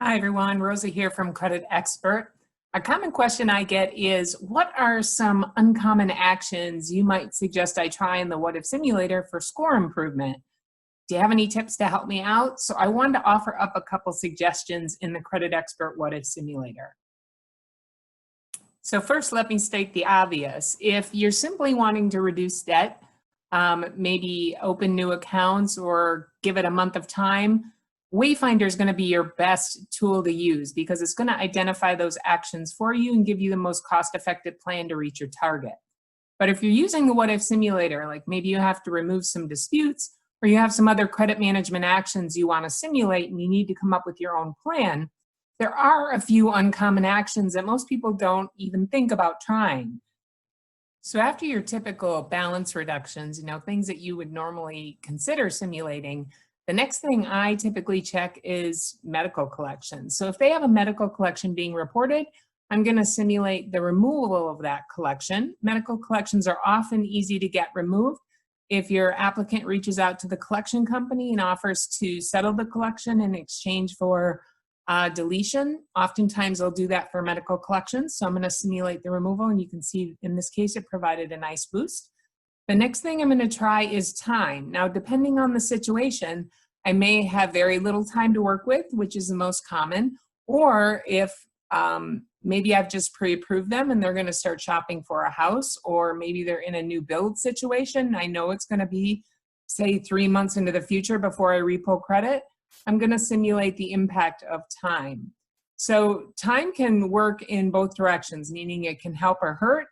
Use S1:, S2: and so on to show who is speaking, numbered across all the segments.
S1: Hi everyone, Rosa here from CreditXpert. A common question I get is, what are some uncommon actions you might suggest I try in the What-If Simulator for score improvement? Do you have any tips to help me out? So I wanted to offer up a couple suggestions in the CreditXpert What-If Simulator. So first, let me state the obvious. If you're simply wanting to reduce debt, maybe open new accounts or give it a month of time, Wayfinder is going to be your best tool to use because it's going to identify those actions for you and give you the most cost-effective plan to reach your target. But if you're using the What-If Simulator, like maybe you have to remove some disputes or you have some other credit management actions you want to simulate and you need to come up with your own plan, there are a few uncommon actions that most people don't even think about trying. So after your typical balance reductions, things that you would normally consider simulating, the next thing I typically check is medical collections. So if they have a medical collection being reported, I'm going to simulate the removal of that collection. Medical collections are often easy to get removed. If your applicant reaches out to the collection company and offers to settle the collection in exchange for deletion, oftentimes they'll do that for medical collections. So I'm going to simulate the removal, and you can see in this case it provided a nice boost. The next thing I'm going to try is time. Now, depending on the situation, I may have very little time to work with, which is the most common, or if maybe I've just pre-approved them and they're going to start shopping for a house, or maybe they're in a new build situation. I know it's going to be, say, 3 months into the future before I repo credit. I'm going to simulate the impact of time. So time can work in both directions, meaning it can help or hurt.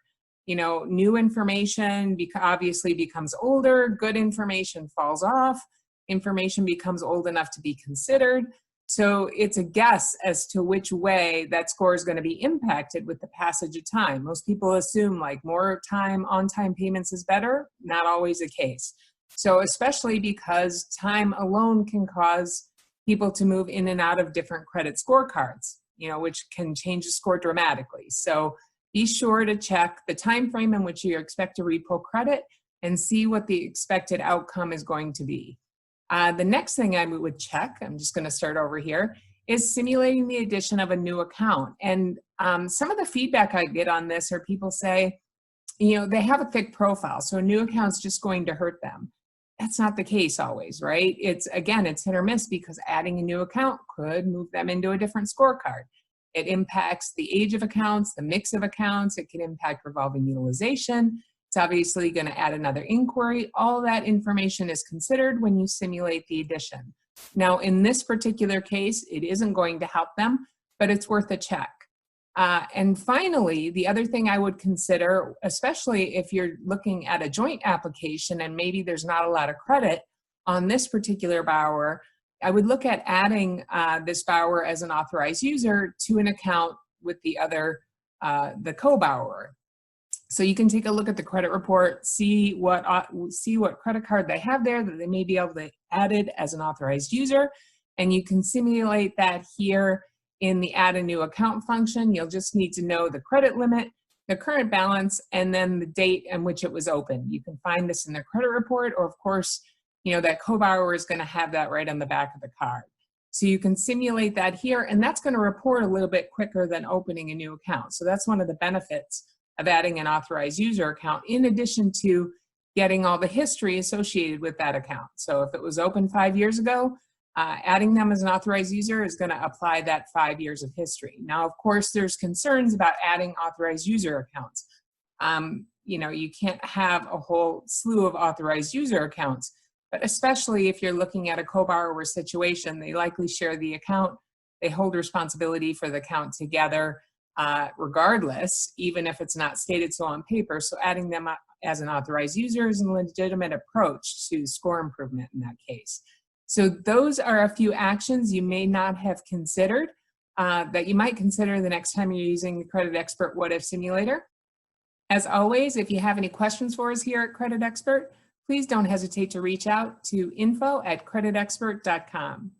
S1: New information obviously becomes older, good information falls off, information becomes old enough to be considered. So it's a guess as to which way that score is going to be impacted with the passage of time. Most people assume like more time, on-time payments is better. Not always the case. So especially because time alone can cause people to move in and out of different credit scorecards, which can change the score dramatically. So be sure to check the time frame in which you expect to repo credit and see what the expected outcome is going to be. The next thing I would check, I'm just going to start over here, is simulating the addition of a new account. And some of the feedback I get on this are people say, they have a thick profile, so a new account's just going to hurt them. That's not the case always, right? It's hit or miss because adding a new account could move them into a different scorecard. It impacts the age of accounts, the mix of accounts. It can impact revolving utilization. It's obviously going to add another inquiry. All that information is considered when you simulate the addition. Now, in this particular case, it isn't going to help them, but it's worth a check. And finally, the other thing I would consider, especially if you're looking at a joint application and maybe there's not a lot of credit on this particular borrower, I would look at adding this borrower as an authorized user to an account with the other, the co-borrower. So you can take a look at the credit report, see what credit card they have there that they may be able to add it as an authorized user, and you can simulate that here in the add a new account function. You'll just need to know the credit limit, the current balance, and then the date in which it was opened. You can find this in the credit report, or of course, that co-borrower is going to have that right on the back of the card. So you can simulate that here, and that's going to report a little bit quicker than opening a new account. So that's one of the benefits of adding an authorized user account, in addition to getting all the history associated with that account. So if it was open 5 years ago, adding them as an authorized user is going to apply that 5 years of history. Now, of course, there's concerns about adding authorized user accounts. You can't have a whole slew of authorized user accounts, but especially if you're looking at a co-borrower situation, they likely share the account. They hold responsibility for the account together regardless, even if it's not stated so on paper. So adding them as an authorized user is a legitimate approach to score improvement in that case. So those are a few actions you may not have considered that you might consider the next time you're using the CreditXpert What-If Simulator. As always, if you have any questions for us here at CreditXpert, please don't hesitate to reach out to info@creditexpert.com.